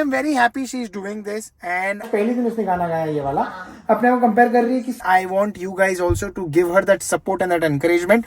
M very happy she is doing this and पहले दिन उसने गाना गाया ये वाला, अपने को कंपेयर कर रही है कि I want you guys also to give her that support and that encouragement.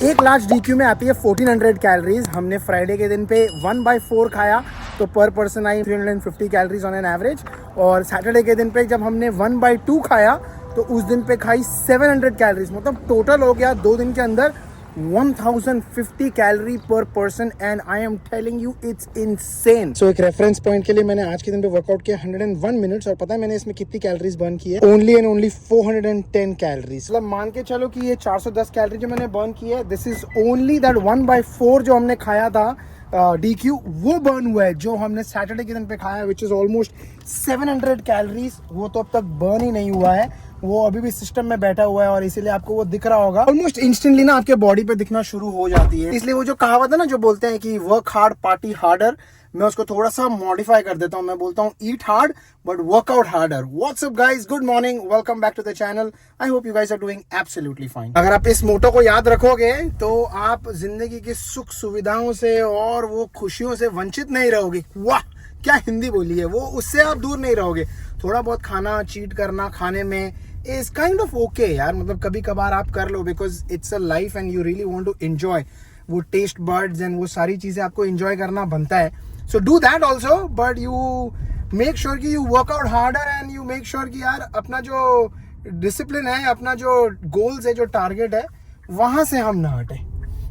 एक लार्ज DQ में आती है 1400 कैलोरीज। हमने फ्राइडे के दिन पे 1/4 खाया तो पर person I 350 calories on an average, और सैटरडे के दिन पे जब हमने 1/2 खाया तो उस दिन पे खाई 700 कैलोरीज। मतलब टोटल हो गया 2 दिन के अंदर 1050 calorie per person and I am telling you it's insane. So एक रेफरेंस पॉइंट के लिए मैंने आज के दिन पे वर्कआउट किया 101 मिनट्स, और पता है मैंने इसमें कितनी कैलोरीज बर्न की है? Only and only 410 calories. मतलब मान के चलो कि ये 410 कैलोरी जो मैंने बर्न की है, दिस इज ओनली दैट 1/4 जो हमने खाया था DQ, वो बर्न हुआ है। जो हमने सैटरडे के दिन पे खाया विच इज ऑलमोस्ट 700 कैलोरीज, वो तो अब तक बर्न ही नहीं हुआ है, वो अभी भी सिस्टम में बैठा हुआ है, और इसीलिए आपको वो दिख रहा होगा। ऑलमोस्ट इंस्टेंटली ना आपके बॉडी पे दिखना शुरू हो जाती है। इसलिए वो जो कहावत है ना, जो बोलते हैं कि वर्क हार्ड पार्टी हार्डर, मैं उसको थोड़ा सा मॉडिफाई कर देता हूँ। मैं बोलता हूँ eat hard but workout harder. What's up guys, good morning, welcome back to the channel. I hope you guys are doing absolutely fine. अगर आप इस मोटो को याद रखोगे तो आप जिंदगी की सुख सुविधाओं से और वो खुशियों से वंचित नहीं रहोगे। वाह क्या हिंदी बोली है वो, उससे आप दूर नहीं रहोगे। थोड़ा बहुत खाना, चीट करना खाने में इज काइंड ऑफ ओके यार, मतलब कभी कभार आप कर लो, because it's a life and you really want to enjoy. वो टेस्ट बर्ड्स एंड वो सारी चीजें आपको एंजॉय करना बनता है। So do that also, but you make sure कि you work out harder and you make sure कि यार अपना जो डिसिप्लिन है, अपना जो गोल्स है, जो टारगेट है, वहां से हम ना हटे,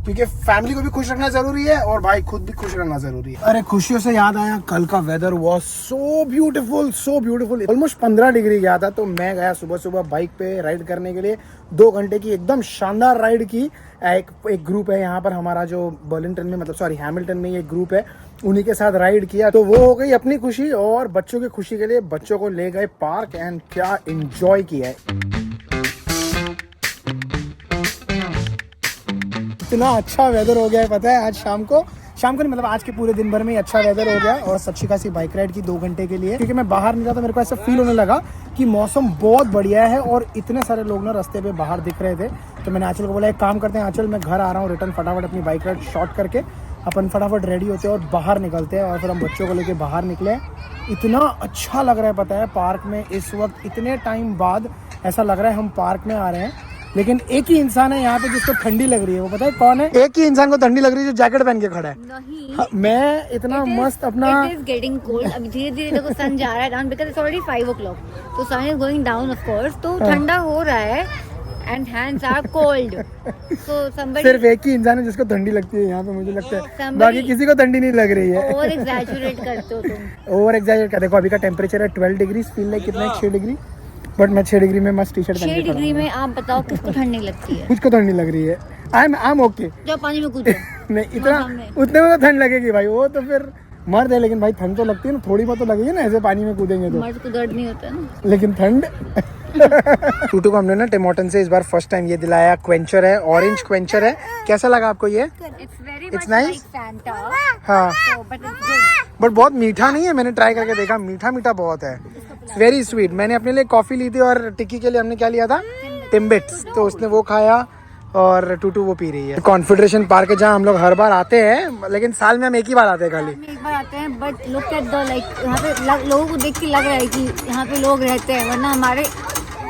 क्योंकि फैमिली को भी खुश रखना जरूरी है और भाई खुद भी खुश रहना जरूरी है। अरे खुशियों से याद आया, कल का weather was so beautiful, so beautiful. Almost 15 degree गया था, तो मैं गया सुबह सुबह बाइक पे राइड करने के लिए। 2 घंटे की एकदम शानदार राइड की। एक ग्रुप है यहाँ पर हमारा जो बर्लिंगटन में, मतलब सॉरी हैमिल्टन में एक ग्रुप है, उन्हीं के साथ राइड किया। तो वो हो गई अपनी खुशी, और बच्चों की खुशी के लिए बच्चों को ले गए पार्क एंड क्या एंजॉय किया है। इतना अच्छा वेदर हो गया है, पता है आज शाम को नहीं, मतलब आज के पूरे दिन भर में ही अच्छा वेदर हो गया, और अच्छी खासी बाइक राइड की 2 घंटे के लिए। क्योंकि मैं बाहर निकला तो मेरे को ऐसा फील होने लगा कि मौसम बहुत बढ़िया है, और इतने सारे लोग ना रास्ते पे बाहर दिख रहे थे। तो मैंने आंचल को बोला एक काम करते हैं आंचल, मैं घर आ रहा हूँ रिटर्न, फटाफट अपनी बाइक राइड शॉर्ट करके अपन फटाफट रेडी होते हैं और बाहर निकलते हैं। और फिर हम बच्चों को लेके बाहर निकले। इतना अच्छा लग रहा है पता है पार्क में इस वक्त, इतने टाइम बाद ऐसा लग रहा है हम पार्क में आ रहे हैं। लेकिन एक ही इंसान है यहाँ पे जिसको ठंडी लग रही है, वो पता है कौन है? एक ही इंसान को ठंडी लग रही है जो जैकेट पहन के खड़ा है। नहीं, हाँ, मैं इतना मस्त अपना गेटिंग कोल्ड। अभी धीरे धीरे देखो सन जा रहा है down, because it's already 5 o'clock, तो sun is going down of course, तो ठंडा हो रहा है and hands are cold. So somebody, सिर्फ एक ही इंसान है जिसको ठंडी लगती है यहाँ पे, मुझे लगता है बाकी किसी को ठंडी नहीं लग रही है। ओवर एग्जैजरेट करते हो तुम, ओवर एग्जैजरेट कर। देखो अभी का टेम्परेचर है 12 डिग्री, फील लाइक कितना है 6 डिग्री, बट मैं 6 डिग्री में मस्त टी-शर्ट पहन के 6 डिग्री में आप बताओ किसको ठंडी लगती है? मुझको ठंडी लग रही है। I am okay. जब पानी में कूदो नहीं, इतना उतने में तो ठंड लगेगी भाई, वो तो फिर मर्द है, लेकिन भाई ठंड तो लगती है ना, थोड़ी बहुत तो लगेगी ना, ऐसे पानी में कूदेंगे तो। मर्द को दर्द नहीं होता ना, लेकिन ठंड। टूटू को हमने ना टिम हॉर्टन से इस बार फर्स्ट टाइम ये दिलाया, क्वेंचर है, ऑरेंज क्वेंचर है। कैसा लगा आपको ये? इट्स नाइस, हाँ, बट बहुत मीठा नहीं है, मैंने ट्राई करके देखा, मीठा मीठा बहुत है, वेरी स्वीट। मैंने अपने लिए कॉफी ली थी और टिक्की के लिए हमने क्या लिया था? टिम्बिट्स, तो उसने वो खाया और टूटू वो पी रही है। कॉन्फेडरेशन पार्क है जहाँ हम लोग हर बार आते हैं, लेकिन साल में हम एक ही बार आते हैं, खाली एक बार आते हैं। But look at the like, यहाँ पे लोगों को देख के लग रहा है कि यहाँ पे लोग रहते हैं, वरना हमारे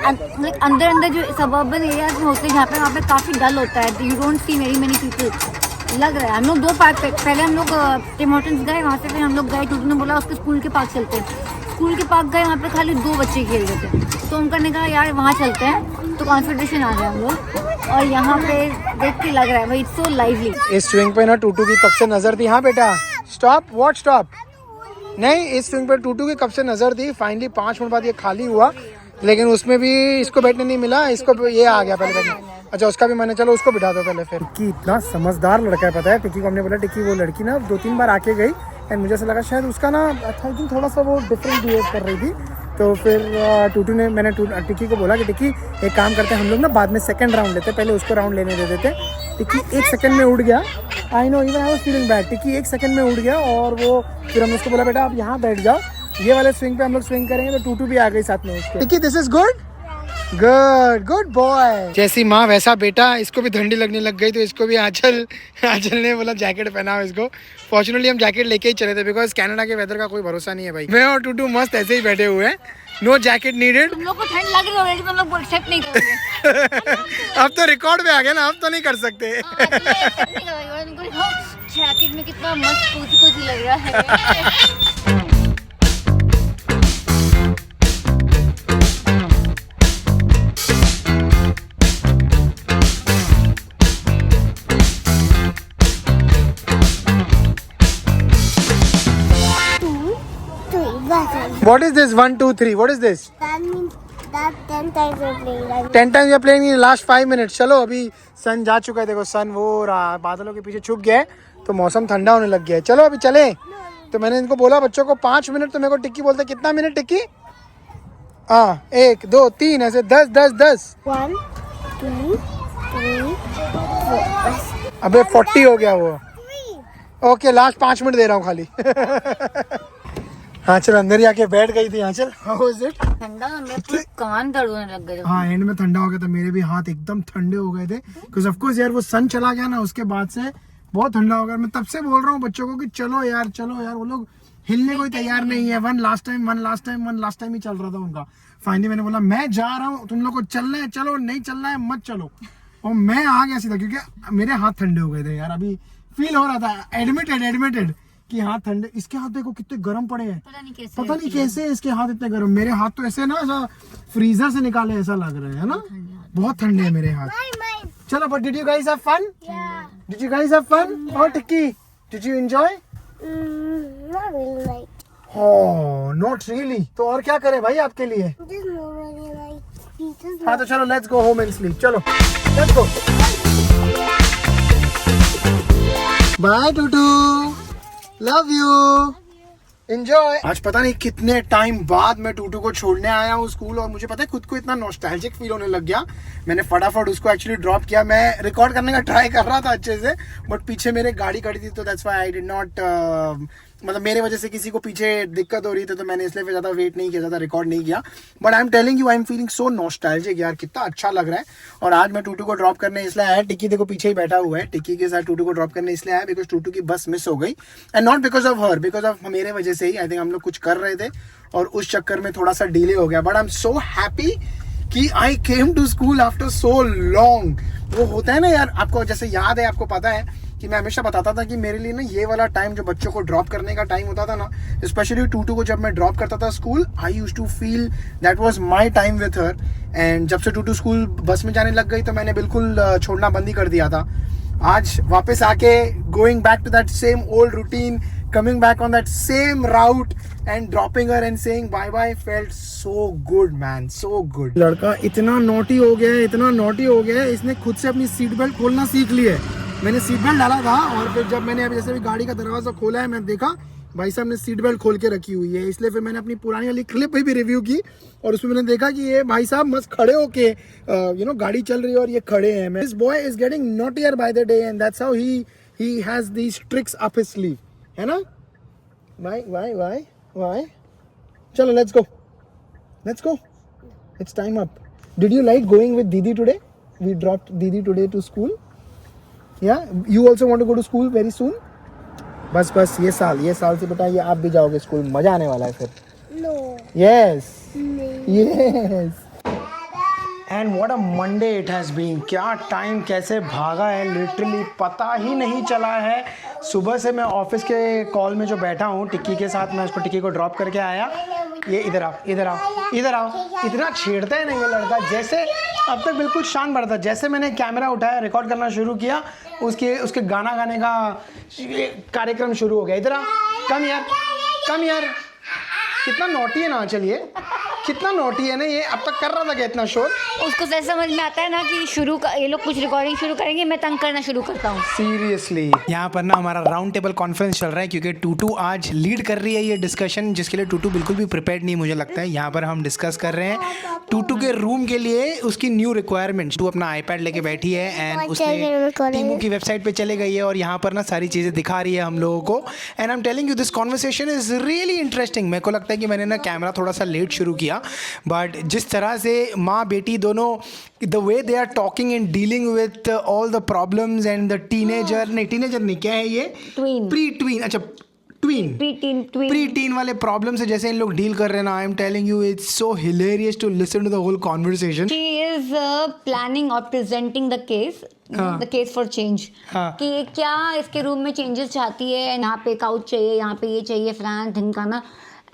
अंदर अंदर जो सबर्बन एरियाज में होते हैं, वहाँ पे काफी डल होता है। You don't see very many people. लग रहा है हम लोग 2 पार्क पे, पहले हम लोग टिम हॉर्टन्स गए, वहाँ से फिर हम लोग गए, टूटू ने बोला उसके स्कूल के पार्क चलते हैं। स्कूल के पार्क गए, वहाँ पे खाली 2 बच्चे खेल रहे थे, तो उनका ने कहा यार वहाँ चलते हैं, तो कॉन्फेडरेशन आ गए हम लोग, और यहाँ पे देख के लग रहा है भाई इट्स सो लाइवली। इस स्विंग पे ना टूटू की तब से नजर थी। हाँ बेटा स्टॉप, व्हाट स्टॉप? नहीं, इस स्विंग पे टूटू की कब से नजर थी, फाइनली 5 मिनट बाद ये खाली हुआ, लेकिन उसमें भी इसको बैठने नहीं मिला, इसको ये आ गया पहले बैठने। अच्छा उसका भी मैंने, चलो उसको बिठा दो पहले फिर। टिक्की इतना समझदार लड़का है पता है। टिक्की को हमने बोला, टिक्की वो लड़की ना 2-3 बार आके गई, एंड मुझे ऐसा लगा शायद उसका ना थिंक थोड़ा सा वो डिफरेंट बिहेव कर रही थी। तो फिर मैंने टिक्की को बोला कि टिक्की एक काम करते हैं हम लोग ना, बाद में सेकंड राउंड लेते हैं, पहले उसको राउंड लेने दे देते। टिक्की 1 सेकंड में उड़ गया I know, even I was feeling bad. Tikki 1 second में उड़ गया और वो फिर हमने उसको बोला बेटा आप यहाँ बैठ जाओ, ये वाले स्विंग पे हम लोग स्विंग करेंगे, तो टूटू भी आ गई साथ में उसके। Tikki this is good, good good boy. जैसी माँ वैसा बेटा, इसको भी ठंडी लगने लग गई तो इसको भी आंचल ने बोला जैकेट पहनाओ इसको। फॉर्चुनेटली हम जैकेट लेके ही चले थे बिकॉज कनाडा के वेदर का कोई भरोसा नहीं है भाई। मैं और टूटू मस्त ऐसे ही बैठे हुए हैं, नो जैकेट नीडेड। तुम लोग को ठंड लग रही होगी, तुम लोग एक्सेप्ट नहीं करोगे। अब तो रिकॉर्ड पे आ गया ना, अब तो नहीं कर सकते। जैकेट में कितना मस्त कुछ लग रहा है। What is this 1 2 3? What is this? That means that 10 times we're playing. 10 times you're playing in the last 5 minutes. चलो अभी सन जा चुका है, देखो सन वो रहा बादलों के पीछे छुप गया है तो मौसम ठंडा होने लग गया है। चलो अभी चले। तो मैंने इनको बोला बच्चों को 5 मिनट, तो मेरे को टिक्की बोलते कितना मिनट टिक्की? हाँ 1 2 3 ऐसे 10 10 10। 1 2 3 4. अबे 40 हो गया वो। ओके लास्ट 5 मिनट दे रहा हूँ खाली। हाँ चल अंदर ही आके बैठ गई थी। हाँ चल, हाउ इज इट? ठंडा मेरे पूरे कान दर्द होने लग गए। हाँ एंड में ठंडा हो गया था, मेरे भी हाथ एकदम ठंडे हो गए थे बिकॉज ऑफ कोर्स यार वो सन चला गया ना, उसके बाद से बहुत ठंडा हो गया। मैं तब से बोल रहा हूँ बच्चों को कि चलो यार चलो यार, वो लोग हिलने को ही तैयार नहीं है। वन लास्ट टाइम ही चल रहा था उनका। फाइनली मैंने बोला मैं जा रहा हूँ, तुम लोग को चलना है चलो, नहीं चलना है मत चलो। और मैं आ गया सीधा क्योंकि मेरे हाथ ठंडे हो गए थे यार। अभी फील हो रहा था, एडमिटेड कि हाथ ठंडे। इसके हाथ देखो कितने गर्म पड़े हैं, पता नहीं कैसे इसके हाथ इतने गर्म। मेरे हाथ तो ऐसे ना ऐसा फ्रीजर से निकाले ऐसा लग रहा है ना, बहुत ठंडे हैं मेरे हाथ। चलो but did you guys have fun? Did you guys have fun? और Tikki did you enjoy? Not really like. Oh not really. तो और क्या करें भाई आपके लिए? Just not really like. Pieces. हाँ तो चलो let's go home and sleep. चलो let's go. Bye Tutu, love you, enjoy. आज पता नहीं कितने टाइम बाद मैं टूटू को छोड़ने आया हूँ स्कूल, और मुझे पता है खुद को इतना नॉस्टैल्जिक फील होने लग गया। मैंने फटाफट उसको एक्चुअली ड्रॉप किया। मैं रिकॉर्ड करने का ट्राई कर रहा था अच्छे से, बट पीछे मेरे गाड़ी खड़ी थी तो that's why I did not, मतलब मेरे वजह से किसी को पीछे दिक्कत हो रही थी तो मैंने इसलिए ज्यादा वेट नहीं किया, ज्यादा रिकॉर्ड नहीं किया। But I am telling you I am feeling so nostalgic यार, कितना अच्छा लग रहा है। और आज मैं टूटू को ड्रॉप करने इसलिए आया, टिक्की देखो पीछे ही बैठा हुआ है, टिक्की के साथ टूटू को ड्रॉप करने इसलिए आया बिकॉज टूटू की बस मिस हो गई। And not because of her, because of मेरे वजह से ही। आई थिंक हम लोग कुछ कर रहे थे और उस चक्कर में थोड़ा सा डिले हो गया। But I am so happy कि I came to school after so long. वो होता है ना यार, आपको जैसे याद है, आपको पता है कि मैं हमेशा बताता था कि मेरे लिए ना ये वाला टाइम जो बच्चों को ड्रॉप करने का टाइम होता था ना, स्पेशली टूटू को जब मैं ड्रॉप करता था school, I used to feel that was my time with her. And जब से टूटू स्कूल बस में जाने लग गई तो मैंने बिल्कुल छोड़ना बंद ही कर दिया था। आज वापस आके going back to that same old routine, coming back on that same route and dropping her and saying bye bye felt so good man, so good। लड़का इतना नॉटी हो गया है, इतना नॉटी हो गया है, इसने खुद से अपनी सीट बेल्ट खोलना सीख ली है। मैंने सीट बेल्ट डाला था और फिर जब मैंने अभी जैसे भी गाड़ी का दरवाजा खोला है, मैं देखा भाई साहब ने सीट बेल्ट खोल के रखी हुई है। इसलिए फिर मैंने अपनी पुरानी वाली क्लिप पे भी रिव्यू की और उसमें मैंने देखा कि ये भाई साहब मस्त खड़े होके यू नो गाड़ी चल रही है और ये खड़े हैं। This boy is getting naughtier by the day and that's how he has these tricks up his sleeve, है ना? Why? चलो let's go. It's time up. Did you like going with Didi today? We dropped Didi today to school. Yeah, you also want to go to school very soon? बस ये साल से बेटा ये आप भी जाओगे स्कूल, मजा आने वाला है फिर। No. Yes. No. Yes. And what a Monday it has been. क्या टाइम कैसे भागा है, लिटरली पता ही नहीं चला है। सुबह से मैं ऑफिस के कॉल में जो बैठा हूँ टिक्की के साथ, मैं उसको टिक्की को ड्रॉप करके आया। ये इधर आओ, इतना छेड़ता है ना ये लड़का, जैसे अब तक बिल्कुल शांत बैठा था। जैसे मैंने कैमरा उठाया, रिकॉर्ड करना शुरू किया, उसके गाना गाने का कार्यक्रम शुरू हो गया। इधर आ, कम यार, कितना नॉटी है ना। चलिए कितना नोटी है ना ये, अब तक कर रहा था क्या इतना शोर? उसको जैसे समझ में आता है ना कि ये लोग कुछ रिकॉर्डिंग शुरू करेंगे, मैं तंग करना शुरू करता हूँ। सीरियसली यहाँ पर ना हमारा राउंड टेबल कॉन्फ्रेंस चल रहा है, क्योंकि टूटू आज लीड कर रही है ये डिस्कशन, जिसके लिए टूटू बिल्कुल भी प्रिपेयर्ड नहीं मुझे लगता है। यहाँ पर हम डिस्कस कर रहे हैं टूटू के रूम के लिए उसकी न्यू रिक्वायरमेंट। टू अपना आईपैड लेके बैठी है एंड उसने टीमू की वेबसाइट पे चले गई है और यहाँ पर ना सारी चीज़ें दिखा रही है हम लोगों को। And I am telling you this conversation is really interesting. मेरे को लगता है कि मैंने ना कैमरा थोड़ा सा लेट शुरू किया, बट जिस तरह से माँ बेटी दोनों the way they are talking and dealing with all the problems and the teenager नहीं क्या है ये, प्री ट्वीन, अच्छा प्री टीन वाले प्रॉब्लम से जैसे इन लोग डील कर रहे हैं ना, I am telling you it's so hilarious to listen to the whole conversation. She is planning और presenting the case for change, कि क्या इसके रूम में चेंजेस चाहती है, यहाँ पे काउच चाहिए, यहाँ पे ये चाहिए, फलाना ढिमकाना,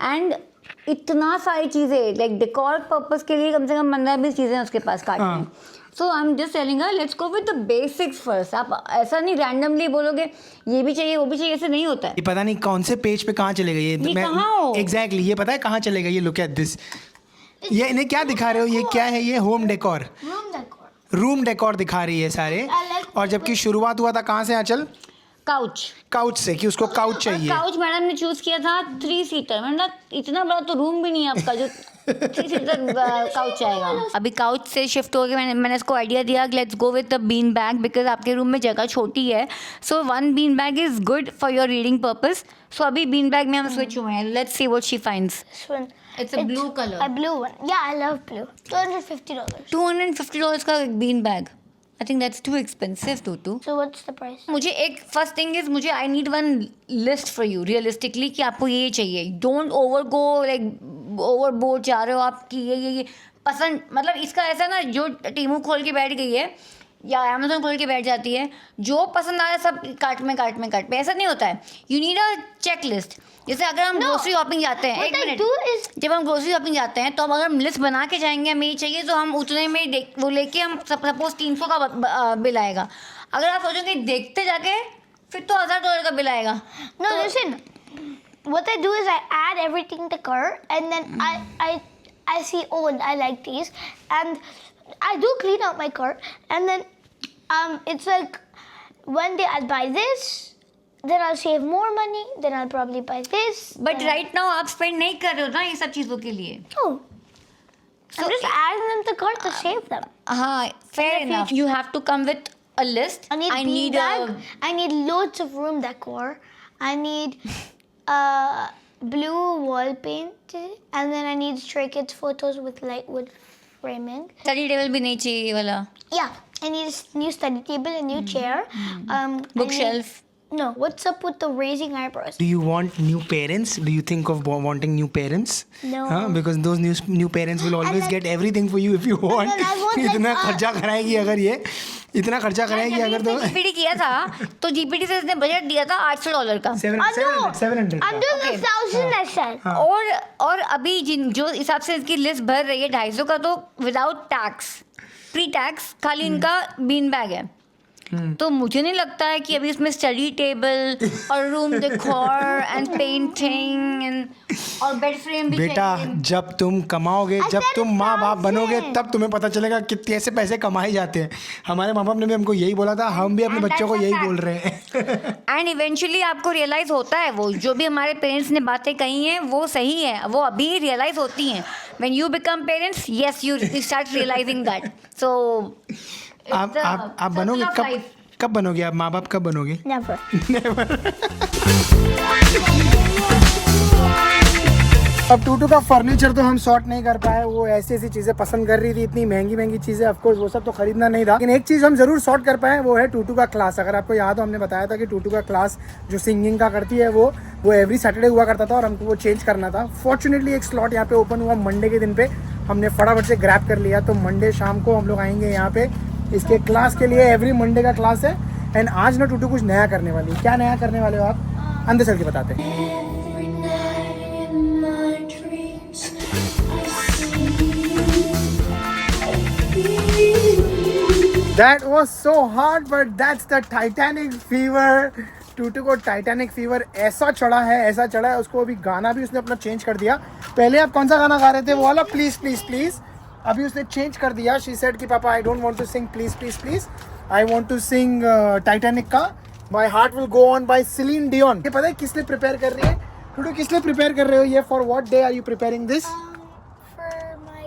एंड इतना सारी चीज़ें लाइक डेकोर पर्पस के लिए कम से कम 15-20 चीज़ें उसके पास काटनी। So I am just telling her let's go with the basics first. आप ऐसा नहीं रैंडमली बोलोगे ये भी चाहिए वो भी चाहिए, ऐसे नहीं होता है। ये पता नहीं कौन से पेज पे कहाँ चले गए ये कहाँ हो एग्जैक्टली ये पता है कहाँ चले गए ये। लुक एट दिस, ये इन्हें क्या दिखा रहे हो, ये क्या है, ये होम डेकोर, रूम डेकोर दिखा रही है सारे। और जबकि शुरुआत हुआ था कहाँ से आंचल? काउच से, कि उसको काउच चाहिए। काउच मैडम ने चूज किया था 3 सीटर, मतलब इतना बड़ा तो रूम भी नहीं है आपका जो 3 सीटर काउच आएगा। अभी काउच से शिफ्ट हो गए, मैंने इसको आइडिया दिया let's go with the bean bag, because आपके रूम में जगह छोटी है, so 1 bean bag is good for your reading purpose. So अभी बीन बैग में हम स्विच हुए हैं, let's see what she finds. It's a blue color. A blue one. Yeah, I love blue. $250. $250 का एक bean bag, I think that's too expensive, Tutu. So what's the price? मुझे एक first thing is मुझे I need one list for you realistically कि आपको ये चाहिए। Don't over go like over board जा रहे हो आप कि ये पसंद, मतलब इसका ऐसा ना जो टीमू खोल के बैठ गई है या अमेजोन खोल के बैठ जाती है, जो पसंद आ रहा है सब कार्ट में ऐसा नहीं होता है। You need a check list. जैसे अगर हम ग्रोसरी शॉपिंग जाते हैं, एक मिनट, जब हम ग्रोसरी शॉपिंग जाते हैं तो हम अगर हम लिस्ट बना के जाएंगे हमें ये चाहिए तो हम उतने में वो लेके हम सपोज 300 का बिल आएगा। अगर आप सोचोगे देखते जाके फिर तो $1000 का बिल आएगा। No, listen. What I do is I add everything to cart, and then I see, oh, I like these, and I do clean out my cart, and then it's like one day I'll buy this, then I'll save more money, then I'll probably buy this. But right now आप spend नहीं कर रहे हो ना ये सब चीज़ों के लिए। Oh. I'm just adding them to cart to save them. हाँ, fair enough. You have to come with a list. I need bag. I need loads of room decor. I need blue wall paint, and then I need Stray Kids photos with lightwood framing. Study table भी नहीं चाहिए ये वाला। Yeah, I need a new study table, a new chair. Bookshelf. No, what's up with the raising eyebrows? Do you want new parents? Do you think of wanting new parents? No. Because those new parents will always get everything for you if you want. then I want इतना खर्चा कराएगी अगर ये, इतना खर्चा कराएगी अगर तो। जीपीटी किया था तो जीपीटी से इसने बजट दिया था $800 का। 700 Under the 1,000 I said. और अभी जो हिसाब से इसकी लिस्ट भर रही है 250 का, तो विदाउट टैक्स, प्री टैक्स खाली इनका बीन बैग है। तो मुझे नहीं लगता है कि अभी इसमें स्टडी टेबल और रूम डेकोर एंड पेंटिंग और बेड फ्रेम भी बेटा चाहिए। जब तुम कमाओगे, जब तुम माँ बाप बनोगे तब तुम्हें पता चलेगा कि कैसे पैसे कमाए जाते हैं। हमारे माँ बाप ने भी हमको यही बोला था, हम भी अपने बच्चों को यही बोल रहे हैं। एंड इवेंचुअली आपको रियलाइज होता है वो जो भी हमारे पेरेंट्स ने बातें कही हैं वो सही है, वो अभी रियलाइज होती हैं। When you become parents, yes you start realising that. So आप बनोगे कब बनोगे आप माँ बाप कब बनोगे? Never. अब टूटू का फर्नीचर तो हम सॉर्ट नहीं कर पाए, वो ऐसी ऐसी चीज़ें पसंद कर रही थी, इतनी महंगी चीज़ें, ऑफ कोर्स वो सब तो खरीदना नहीं था। लेकिन एक चीज़ हम जरूर सॉर्ट कर पाए, वो है टूटू का क्लास। अगर आपको याद हो हमने बताया था कि टूटू का क्लास जो सिंगिंग का करती है वो एवरी सैटरडे हुआ करता था और हमको वो चेंज करना था। फॉर्चुनेटली एक स्लॉट यहाँ पे ओपन हुआ मंडे के दिन पे, हमने फटाफट से ग्रैब कर लिया। तो मंडे शाम को हम लोग आएंगे यहाँ पे इसके क्लास के लिए। एवरी मंडे का क्लास है। एंड आज ना टूटू कुछ नया करने वाली है। क्या नया करने वाले हो आप? अंदर चल के बताते हैं। That was so hard, but that's the Titanic fever. टूटू को टाइटैनिक फीवर ऐसा चढ़ा है उसको। अभी गाना भी उसने अपना चेंज कर दिया। पहले आप कौन सा गाना गा रहे थे, वो वाला प्लीज प्लीज प्लीज, अभी उसने चेंज कर दिया। शी सेड कि पापा I don't want to sing please please please, I want to sing Titanic का my heart will go on by Celine Dion. ये पता है किस लिए प्रिपेयर कर रही है टूटू, किस लिए प्रिपेयर कर रहे हो ये? For what day are you preparing this? For my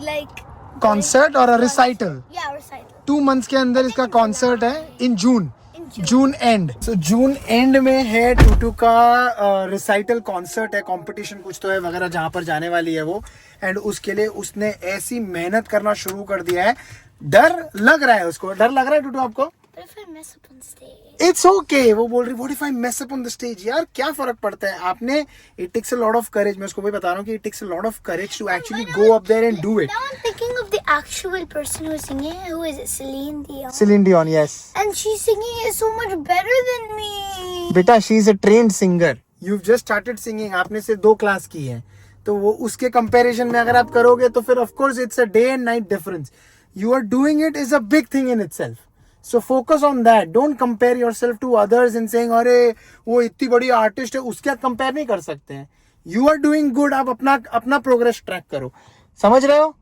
like concert और रिसाइटल। yeah recital. 2 months के अंदर इसका कॉन्सर्ट है इन जून एंड। सो जून एंड में है टूटू का रिसाइटल कॉन्सर्ट है, कंपटीशन कुछ तो है वगैरह जहाँ पर जाने वाली है वो। एंड उसके लिए उसने ऐसी मेहनत करना शुरू कर दिया है। डर लग रहा है उसको, डर लग रहा है टूटू आपको? But if I mess up on stage, it's okay. वो बोल रही what if I mess up on the stage. यार क्या फर्क पड़ता है, आपने it takes a lot of courage. मैं उसको भी बता रहा हूँ कि it takes a lot of courage to actually go up there and do it. now I'm thinking of the actual person who's singing it. Who is it? Celine Dion. Celine Dion, yes. And she's singing it so much better than me. बेटा she is a trained singer, you just started singing, आपने सिर्फ 2 class की है, तो वो उसके comparison में अगर आप करोगे तो फिर of course it's a day and night difference. You are doing it is a big thing in itself, so focus on that. Don't compare yourself to others in saying अरे वो इतनी बड़ी आर्टिस्ट है, उसके साथ कंपेयर नहीं कर सकते हैं। यू आर डूइंग गुड, आप अपना प्रोग्रेस ट्रैक करो, समझ रहे हो?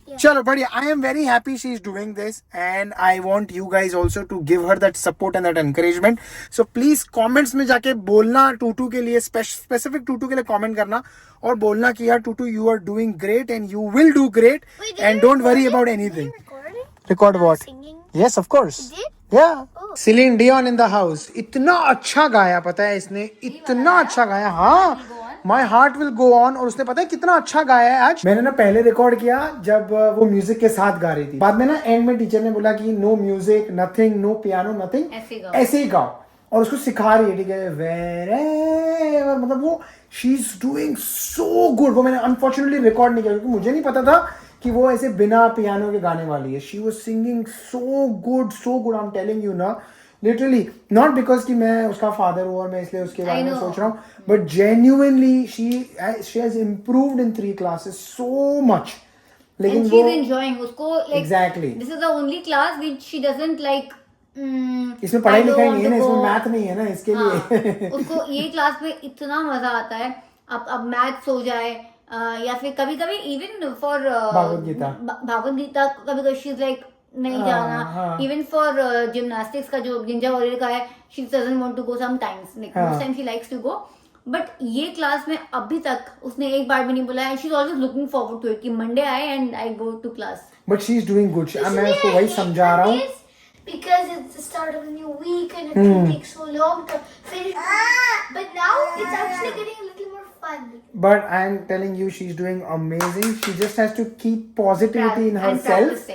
चलो बढ़िया। I am very happy she is doing this and I want you guys also to give her that support and that encouragement. So please comments में जाके बोलना टूटू के लिए, स्पेसिफिक टूटू के लिए कमेंट करना और बोलना कि यार Tutu you are doing great and you will do great and don't worry about anything. Record what? Yes of course, yeah Celine Dion in the house. इतना अच्छा गाया, पता है इसने इतना अच्छा गाया। हाँ, माई हार्ट विल गो ऑन। और उसने पता है कितना अच्छा गाया है आज। मैंने ना पहले रिकॉर्ड किया जब वो म्यूजिक के साथ गा रही थी, बाद में ना एंड में टीचर ने बोला कि no music nothing, no piano nothing, ऐसे ही गाओ। और उसको सिखा रही है, ठीक है, वेरे मतलब वो she is doing so good. वो मैंने अनफॉर्चुनेटली रिकॉर्ड नहीं किया क्योंकि मुझे नहीं पता था कि वो ऐसे बिना पियानो के गाने वाली है। She was singing so good I am telling you ना, लिटरली नॉट बिकॉज कि मैं उसका फादर हूँ और मैं इसलिए उसके बारे में सोच रहा हूँ, but genuinely she has improved in 3 classes so much. लेकिन and वो she's enjoying उसको like exactly this is the only class which she doesn't like. इसमें पढ़ाई लिखाई नहीं है ना, इसमें मैथ नहीं है ना, इसके लिए उसको ये क्लास में इतना मजा आता है। अब मैथ्स हो जाए या फिर कभी कभी इवन फॉर भागवत गीता कभी कभी शी इज लाइक नहीं जाना। इवन फॉर जिम्नास्टिक्स का जो जिंजा वॉरियर का है, she doesn't want to go sometimes, like most time she likes to go. But ये क्लास में अभी तक उसने एक बार भी नहीं बोला है। She is always looking forward to it कि मंडे आए and I go to class. But she is doing good. मैं उसको वही समझा रहा हूँ because it's the start of a new week and it can take so long to finish. But now it's actually getting a little more fun. But I am telling you, she's doing amazing. She just has to keep positivity in herself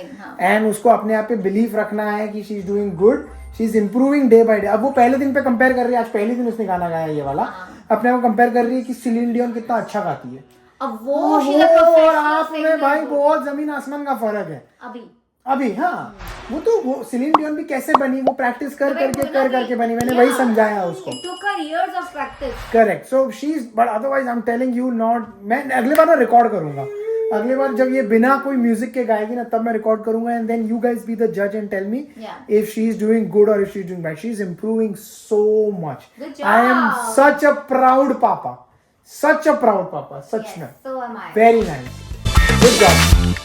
and उसको अपने आप पे belief रखना है कि she's doing good. She's improving day by day. अब वो पहले दिन पे कंपेयर कर रही है, आज पहले दिन उसने गाना गाया ये वाला, अपने आप को कंपेयर कर रही है कि सिलीन डियोन कितना अच्छा गाती है। अब वो और आप में भाई बहुत जमीन आसमान का फर्क है अभी। हाँ, वो तो वो सिलीन डियोन भी कैसे बनी, वो प्रैक्टिस कर करके बनी। मैंने वही समझाया उसको। It took her years of practice. Correct. So she is, but otherwise I am telling you not. मैं अगली बार ना रिकॉर्ड करूंगा, अगली बार जब ये बिना कोई म्यूजिक के गाएगी ना तब मैं रिकॉर्ड करूंगा and then you guys be the जज and tell me if she is doing good or if she is doing bad. She is improving so much. I am such a proud papa, such a proud papa, सच में। So am I. Very nice, good job.